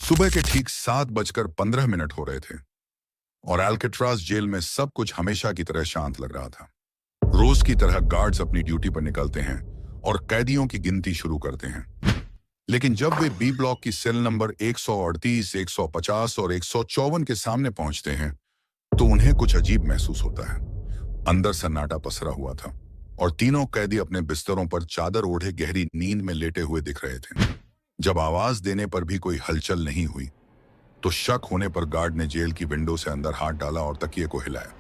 सुबह के ठीक 7:15 हो रहे थे और अल्काट्राज जेल में सब कुछ हमेशा की तरह शांत लग रहा था। रोज की तरह गार्ड्स अपनी ड्यूटी पर निकलते हैं और कैदियों की गिनती शुरू करते हैं। लेकिन जब वे बी ब्लॉक की सेल नंबर 138, 150 और 154 के सामने पहुंचते हैं तो उन्हें कुछ अजीब महसूस होता है। अंदर सन्नाटा पसरा हुआ था और तीनों कैदी अपने बिस्तरों पर चादर ओढ़े गहरी नींद में लेटे हुए दिख रहे थे। जब आवाज देने पर भी कोई हलचल नहीं हुई तो शक होने पर गार्ड ने जेल की विंडो से अंदर हाथ डाला और तकिए को हिलाया।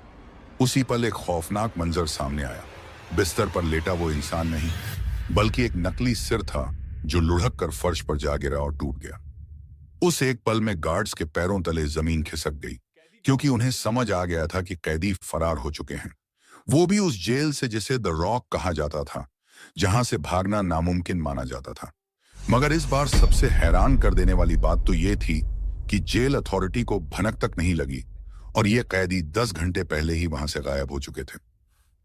उसी पल एक खौफनाक मंजर सामने आया। बिस्तर पर लेटा वो इंसान नहीं बल्कि एक नकली सिर था जो लुढ़क कर फर्श पर जा गिरा और टूट गया। उस एक पल में गार्ड्स के पैरों तले जमीन खिसक गई क्योंकि उन्हें समझ आ गया था कि कैदी फरार हो चुके हैं, वो भी उस जेल से जिसे द रॉक कहा जाता था, जहां से भागना नामुमकिन माना जाता था। मगर इस बार सबसे हैरान कर देने वाली बात तो ये थी कि जेल अथॉरिटी को भनक तक नहीं लगी और ये कैदी 10 घंटे पहले ही वहां से गायब हो चुके थे।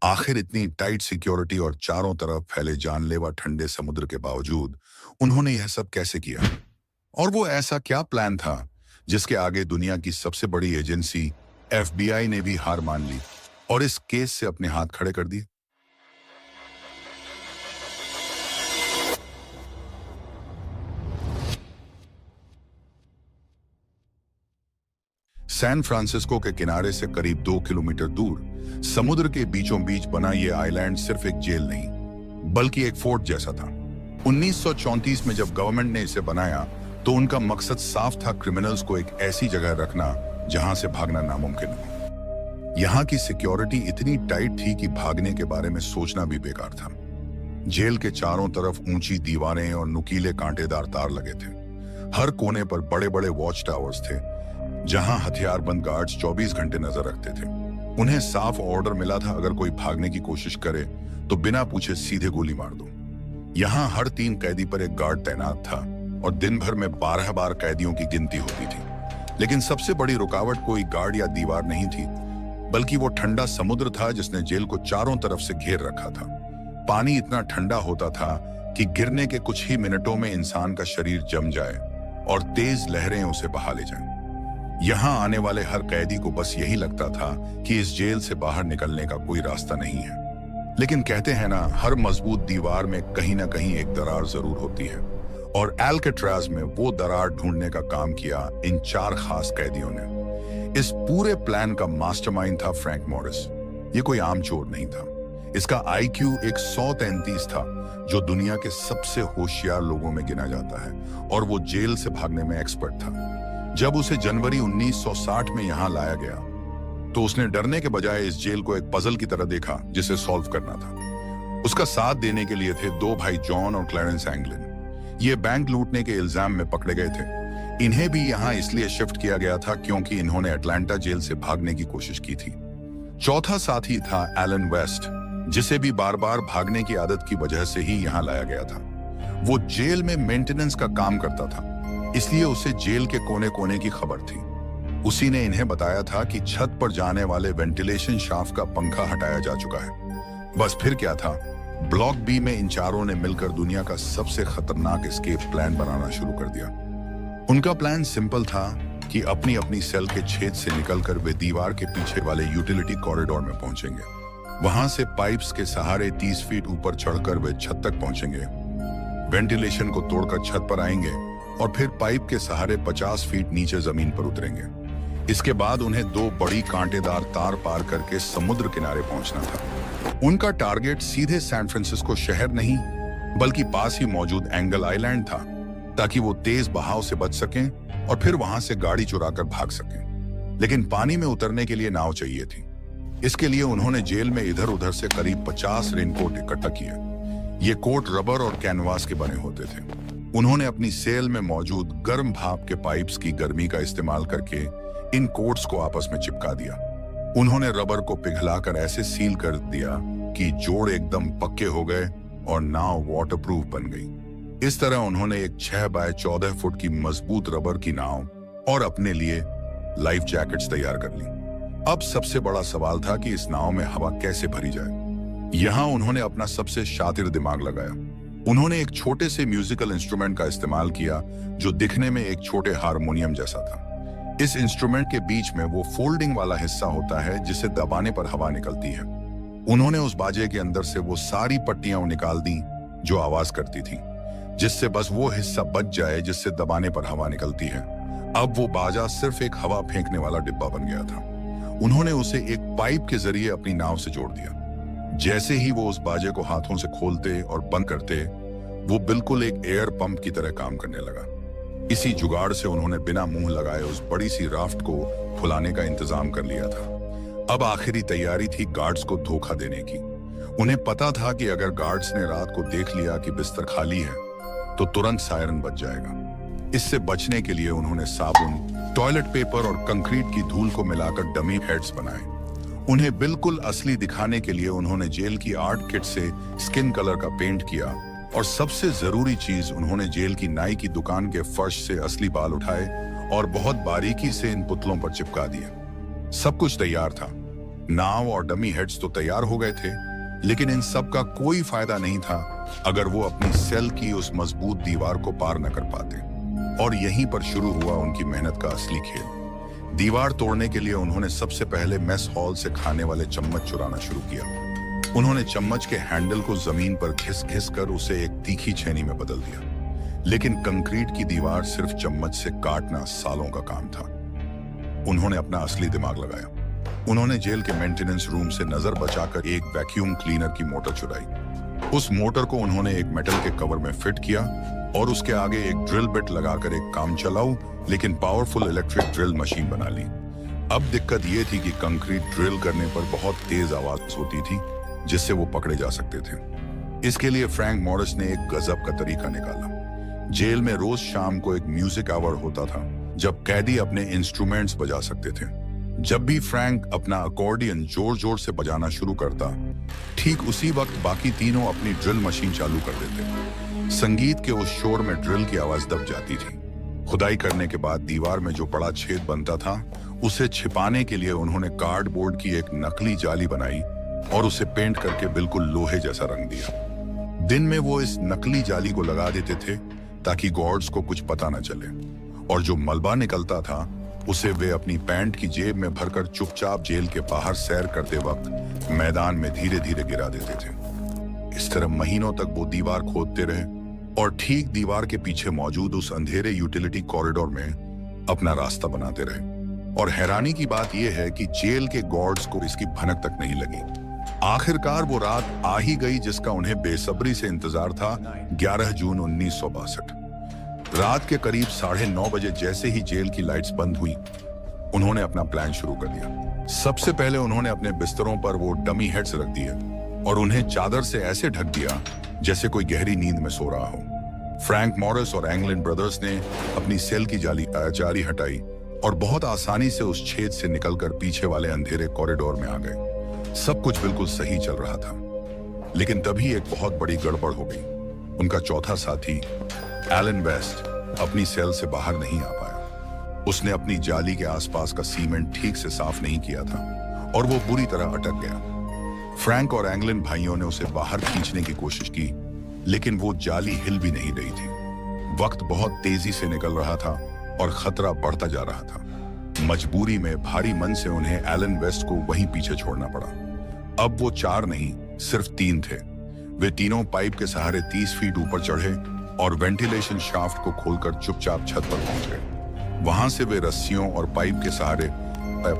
आखिर इतनी टाइट सिक्योरिटी और चारों तरफ फैले जानलेवा ठंडे समुद्र के बावजूद उन्होंने यह सब कैसे किया? और वो ऐसा क्या प्लान था जिसके आगे दुनिया की सबसे बड़ी एजेंसी FBI ने भी हार मान ली और इस केस से अपने हाथ खड़े कर दिए? सैन फ्रांसिस्को के किनारे से करीब 2 किलोमीटर दूर समुद्र के बीचों बीच बना यह आइलैंड सिर्फ एक जेल नहीं बल्कि एक फोर्ट जैसा था। 1934 में जब गवर्नमेंट ने इसे बनाया तो उनका मकसद साफ था, क्रिमिनल्स को एक ऐसी जगह रखना जहां से भागना नामुमकिन हो। यहाँ की सिक्योरिटी इतनी टाइट थी कि भागने के बारे में सोचना भी बेकार था। जेल के चारों तरफ ऊंची दीवारें और नुकीले कांटेदार तार लगे थे। हर कोने पर बड़े बड़े वॉच टावर्स थे जहां हथियारबंद गार्ड्स 24 घंटे नजर रखते थे। उन्हें साफ ऑर्डर मिला था, अगर कोई भागने की कोशिश करे तो बिना पूछे सीधे गोली मार दो। यहाँ हर 3 कैदी पर एक गार्ड तैनात था और दिन भर में 12 बार कैदियों की गिनती होती थी। लेकिन सबसे बड़ी रुकावट कोई गार्ड या दीवार नहीं थी बल्कि वो ठंडा समुद्र था जिसने जेल को चारों तरफ से घेर रखा था। पानी इतना ठंडा होता था कि गिरने के कुछ ही मिनटों में इंसान का शरीर जम जाए और तेज लहरें उसे बहा ले जाएं। यहाँ आने वाले हर कैदी को बस यही लगता था कि इस जेल से बाहर निकलने का कोई रास्ता नहीं है। लेकिन कहते हैं ना, हर मजबूत दीवार में कहीं ना कहीं एक दरार जरूर होती है और अल्काट्राज में वो दरार ढूंढने का काम किया इन 4 खास कैदियों ने। इस पूरे प्लान का मास्टरमाइंड था फ्रैंक मॉरिस। ये कोई आम चोर नहीं था। इसका IQ 133 था जो दुनिया के सबसे होशियार लोगों में गिना जाता है और वो जेल से भागने में एक्सपर्ट था। जब उसे जनवरी 1960 में यहां लाया गया तो उसने डरने के बजाय इस जेल को एक पजल की तरह देखा जिसे सॉल्व करना था। उसका साथ देने के लिए थे 2 भाई जॉन और क्लैरेंस एंगलिन। ये बैंक लूटने के इल्जाम में पकड़े गए थे। इन्हें भी यहां इसलिए शिफ्ट किया गया था क्योंकि इन्होंने अटलांटा जेल से भागने की कोशिश की थी। चौथा साथी था एलन वेस्ट, जिसे भी बार बार भागने की आदत की वजह से ही यहां लाया गया था। वो जेल में मेंटेनेंस का काम करता था, इसलिए उसे जेल के कोने कोने की खबर थी। उसी ने इन्हें बताया था कि छत पर जाने वाले वेंटिलेशन शाफ्ट का पंखा हटाया जा चुका है। बस फिर क्या था, ब्लॉक बी में इन चारों ने मिलकर दुनिया का सबसे खतरनाक एस्केप प्लान बनाना शुरू कर दिया। उनका प्लान सिंपल था कि अपनी अपनी सेल के छेद से निकलकर वे दीवार के पीछे वाले यूटिलिटी कॉरिडोर में पहुंचेंगे। वहां से पाइप्स के सहारे 30 फीट ऊपर चढ़कर वे छत तक पहुंचेंगे। वेंटिलेशन को तोड़कर छत पर आएंगे और फिर पाइप के सहारे 50 फीट नीचे जमीन पर उतरेंगे। इसके बाद उन्हें 2 बड़ी कांटेदार तार पार करके समुद्र किनारे पहुंचना था। उनका टारगेट सीधे सैन फ्रांसिस्को शहर नहीं बल्कि पास ही मौजूद एंगल आइलैंड था, ताकि वो तेज बहाव से बच सकें और फिर वहां से गाड़ी चुराकर भाग सकें। लेकिन पानी में उतरने के लिए नाव चाहिए थी। इसके लिए उन्होंने जेल में इधर उधर से करीब 50 रेनकोट इकट्ठा किए। ये कोट रबर और कैनवास के बने होते थे। उन्होंने अपनी सेल में मौजूद गर्म भाप के पाइप्स की गर्मी का इस्तेमाल करके इन कोट्स को आपस में चिपका दिया। उन्होंने रबर को पिघलाकर ऐसे सील कर दिया कि जोड़ एकदम पक्के हो गए और नाव वाटरप्रूफ बन गई। इस तरह उन्होंने एक 6 बाय 14 फुट की मजबूत रबर की नाव और अपने लिए लाइफ जैकेट्स तैयार कर ली। अब सबसे बड़ा सवाल था कि इस नाव में हवा कैसे भरी जाए। यहां उन्होंने अपना सबसे शातिर दिमाग लगाया। उन्होंने एक छोटे से म्यूजिकल इंस्ट्रूमेंट का इस्तेमाल किया जो दिखने में एक छोटे हारमोनियम जैसा था। इस इंस्ट्रूमेंट के बीच में वो फोल्डिंग वाला हिस्सा होता है जिसे दबाने पर हवा निकलती है। उन्होंने उस बाजे के अंदर से वो सारी पट्टियां निकाल दी जो आवाज करती थी, जिससे बस वो हिस्सा बच जाए जिससे दबाने पर हवा निकलती है। अब वो बाजा सिर्फ एक हवा फेंकने वाला डिब्बा बन गया था। उन्होंने उसे एक पाइप के जरिए अपनी नाव से जोड़ दिया। जैसे ही वो उस बाजे को हाथों से खोलते और बंद करते, वो बिल्कुल एक एयर पंप की तरह काम करने लगा। इसी जुगाड़ से उन्होंने बिना मुंह लगाए उस बड़ी सी राफ्ट को फुलाने का इंतजाम कर लिया था। अब आखिरी तैयारी थी गार्ड्स को धोखा देने की। उन्हें पता था कि अगर गार्ड्स ने रात को देख लिया कि बिस्तर खाली है तो तुरंत सायरन बज जाएगा। इससे बचने के लिए उन्होंने साबुन, टॉयलेट पेपर और कंक्रीट की धूल को मिलाकर डमी हेड्स बनाए। उन्हें बिल्कुल असली दिखाने के लिए उन्होंने जेल की आर्ट किट से स्किन कलर का पेंट किया और सबसे जरूरी चीज, उन्होंने जेल की नाई की दुकान के फर्श से असली बाल उठाए और बहुत बारीकी से इन पुतलों पर चिपका दिए। सब कुछ तैयार था। नाव और डमी हेड्स तो तैयार हो गए थे, लेकिन इन सब का कोई फायदा नहीं था अगर वो अपनी सेल की उस मजबूत दीवार को पार न कर पाते। और यहीं पर शुरू हुआ उनकी मेहनत का असली खेल। दीवार तोड़ने के लिए उन्होंने सबसे पहले मेस हॉल से खाने वाले चम्मच चुराना शुरू किया। उन्होंने चम्मच के हैंडल को जमीन पर घिस घिस कर उसे एक तीखी छेनी में बदल दिया। लेकिन कंक्रीट की दीवार सिर्फ चम्मच से काटना सालों का काम था। उन्होंने अपना असली दिमाग लगाया। उन्होंने जेल के मेंटेनेंस रूम से नजर बचाकर एक वैक्यूम क्लीनर की मोटर चुराई। उस मोटर को उन्होंने एक मेटल के कवर में फिट किया और उसके आगे एक ड्रिल बिट लगाकर एक काम चलाऊ लेकिन पावरफुल इलेक्ट्रिक ड्रिल मशीन बना ली। अब दिक्कत यह थी कि कंक्रीट ड्रिल करने पर बहुत तेज आवाज होती थी जिससे वो पकड़े जा सकते थे। इसके लिए फ्रैंक मॉरिस ने एक गजब का तरीका निकाला। जेल में रोज शाम को एक म्यूजिक आवर होता था जब कैदी अपने इंस्ट्रूमेंट्स बजा सकते थे। जब भी फ्रैंक अपना अकॉर्डियन जोर जोर से बजाना शुरू करता, ठीक उसी वक्त बाकी तीनों अपनी ड्रिल मशीन चालू कर देते। संगीत के उस शोर में ड्रिल की आवाज दब जाती थी। खुदाई करने के बाद दीवार में जो बड़ा छेद बनता था, उसे छिपाने के लिए उन्होंने कार्डबोर्ड की एक नकली जाली बनाई और उसे पेंट करके बिल्कुल लोहे जैसा रंग दिया। दिन में वो इस नकली जाली को लगा देते थे ताकि गार्ड्स को कुछ पता न चले, और जो मलबा निकलता था उसे वे अपनी पैंट की जेब में भरकर चुपचाप जेल के बाहर सैर करते वक्त मैदान में धीरे धीरे गिरा देते थे। इस तरह महीनों तक वो दीवार खोदते रहे और ठीक दीवार के पीछे मौजूद उस अंधेरे यूटिलिटी कॉरिडोर में अपना रास्ता बनाते रहे। और हैरानी की बात यह है कि जेल के गार्ड्स को इसकी भनक तक नहीं लगी। आखिरकार वो रात आ ही गई जिसका उन्हें बेसब्री से इंतजार था। 11 जून 1962 रात के करीब 9:30 बजे जैसे ही जेल की लाइट्स बंद हुई, उन्होंने अपना प्लान शुरू कर दिया। सबसे पहले उन्होंने अपने बिस्तरों पर वो डमी हेड्स रख दिए और उन्हें चादर से ऐसे ढक दिया जैसे कोई गहरी नींद में सो रहा हो। फ्रैंक मॉरिस और एंगलिन ब्रदर्स ने अपनी सेल की जाली हटाई और बहुत आसानी से उस छेद से निकलकर पीछे वाले अंधेरे कॉरिडोर में आ गए। सब कुछ बिल्कुल सही चल रहा था, लेकिन तभी एक बहुत बड़ी गड़बड़ हो गई। उनका चौथा साथी एलन वेस्ट अपनी सेल से बाहर नहीं आ पाया। उसने अपनी जाली के आसपास का सीमेंट ठीक से साफ नहीं किया था और वो बुरी तरह अटक गया। फ्रैंक और एंगलिन भाइयों ने उसे बाहर खींचने की कोशिश की, लेकिन वो जाली हिल भी नहीं रही थी। वक्त बहुत तेजी से निकल रहा था और खतरा बढ़ता जा रहा था। मजबूरी में भारी मन से उन्हें एलन वेस्ट को वहीं पीछे छोड़ना पड़ा। अब वो 4 नहीं, सिर्फ 3 थे। वे तीनों पाइप के सहारे 30 फीट ऊपर चढ़े और वेंटिलेशन शाफ्ट को खोलकर चुपचाप छत पर पहुंच गए। वहां से वे रस्सियों और पाइप के सहारे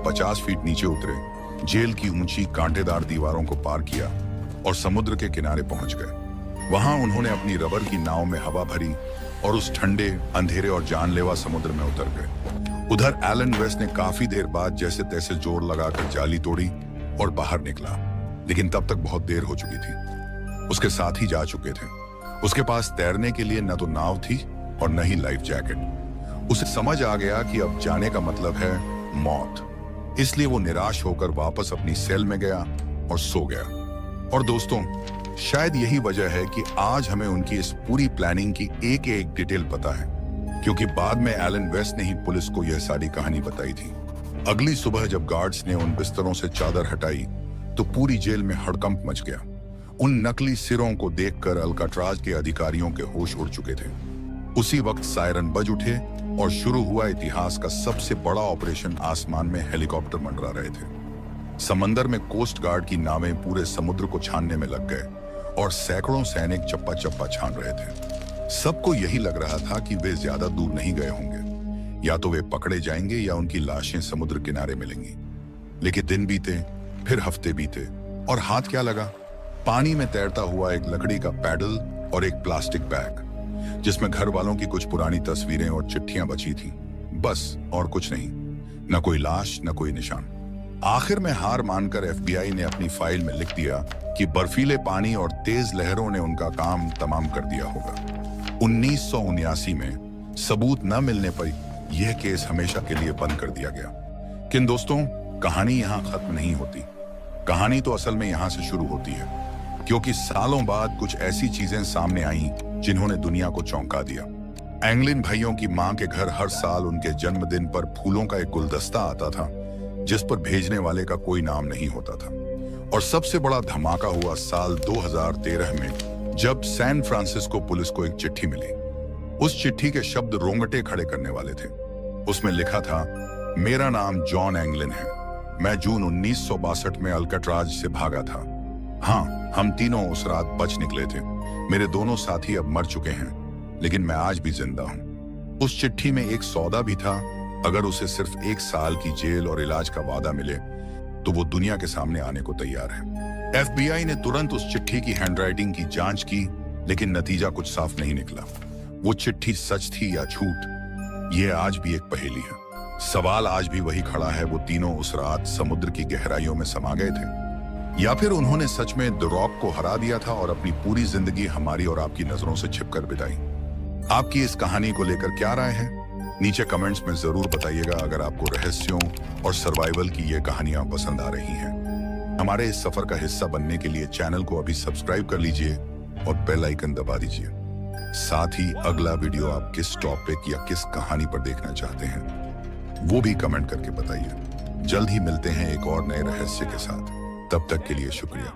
50 फीट नीचे उतरे, जेल की ऊंची कांटेदार दीवारों को पार किया और समुद्र के किनारे पहुंच गए। वहां उन्होंने अपनी रबर की नाव में हवा भरी और उस ठंडे, अंधेरे और जानलेवा समुद्र में उतर गए। उधर एलन वेस्ट ने काफी देर बाद जैसे तैसे जोर लगाकर जाली तोड़ी और बाहर निकला, लेकिन तब तक बहुत देर हो चुकी थी। उसके साथ ही जा चुके थे। उसके पास तैरने के लिए न तो नाव थी और न ही लाइफ जैकेट। उसे समझ आ गया कि अब जाने का मतलब है मौत। इसलिए वो निराश होकर वापस अपनी सेल में गया और सो गया। और दोस्तों, शायद यही वजह है कि आज हमें उनकी इस पूरी प्लानिंग की एक एक डिटेल पता है, क्योंकि बाद में एलन वेस्ट ने ही पुलिस को यह सारी कहानी बताई थी। अगली सुबह जब गार्ड्स ने उन बिस्तरों से चादर हटाई तो पूरी जेल में हड़कंप मच गया। उन नकली सिरों को देखकर अल्काट्राज के अधिकारियों के होश उड़ चुके थे। उसी वक्त सायरन बज उठे और शुरू हुआ इतिहास का सबसे बड़ा ऑपरेशन। आसमान में हेलीकॉप्टर मंडरा रहे थे, समंदर में कोस्ट गार्ड की नावें पूरे समुद्र को छानने में लग गए और सैकड़ों सैनिक चप्पा चप्पा छान रहे थे। सबको यही लग रहा था कि वे ज्यादा दूर नहीं गए होंगे, या तो वे पकड़े जाएंगे या उनकी लाशें समुद्र किनारे मिलेंगी। लेकिन दिन बीते, फिर हफ्ते बीते, और हाथ क्या लगा? पानी में तैरता हुआ एक लकड़ी का पैडल और एक प्लास्टिक बैग जिसमें घर वालों की कुछ पुरानी तस्वीरें और चिट्ठियां बची थी, बस और कुछ नहीं। न कोई लाश, न कोई निशान। आखिर में हार मानकर एफबीआई ने अपनी फाइल में लिख दिया कि बर्फीले पानी और तेज लहरों ने उनका काम तमाम कर दिया होगा। 1979 में सबूत न मिलने पर यह केस हमेशा के लिए बंद कर दिया गया। किन दोस्तों, कहानी यहां खत्म नहीं होती। कहानी तो असल में यहां से शुरू होती है, क्योंकि सालों बाद कुछ ऐसी चीजें सामने आईं जिन्होंने दुनिया को चौंका दिया। एंगलिन भाइयों की मां के घर हर साल उनके जन्मदिन पर फूलों का एक गुलदस्ता आता था जिस पर भेजने वाले का कोई नाम नहीं होता था। और सबसे बड़ा धमाका हुआ साल 2013 में, जब सैन फ्रांसिस्को पुलिस को एक चिट्ठी मिली। उस चिट्ठी के शब्द रोंगटे खड़े करने वाले थे। उसमें लिखा था, मेरा नाम जॉन एंगलिन है, मैं जून 1962 में अल्काट्राज से भागा था। हाँ, हम तीनों उस रात बच निकले थे। मेरे दोनों साथी अब मर चुके हैं, लेकिन मैं आज भी जिंदा हूं। उस चिट्ठी में एक सौदा भी था। अगर उसे सिर्फ 1 साल की जेल और इलाज का वादा मिले तो वो दुनिया के सामने आने को तैयार है। एफबीआई ने तुरंत उस चिट्ठी की हैंडराइटिंग की जांच की, लेकिन नतीजा कुछ साफ नहीं निकला। वो चिट्ठी सच थी या झूठ, ये आज भी एक पहेली है। सवाल आज भी वही खड़ा है, वो तीनों उस रात समुद्र की गहराइयों में समा गए थे, या फिर उन्होंने सच में द रॉक को हरा दिया था और अपनी पूरी जिंदगी हमारी और आपकी नजरों से छिपकर बिताई। आपकी इस कहानी को लेकर क्या राय है? नीचे कमेंट्स में जरूर बताइएगा। अगर आपको रहस्यों और सर्वाइवल की ये कहानियां पसंद आ रही हैं, हमारे इस सफर का हिस्सा बनने के लिए चैनल को अभी सब्सक्राइब कर लीजिए और बेल आइकन दबा दीजिए। साथ ही अगला वीडियो आप किस टॉपिक या किस कहानी पर देखना चाहते हैं वो भी कमेंट करके बताइए। जल्द ही मिलते हैं एक और नए रहस्य के साथ। तब तक के लिए शुक्रिया।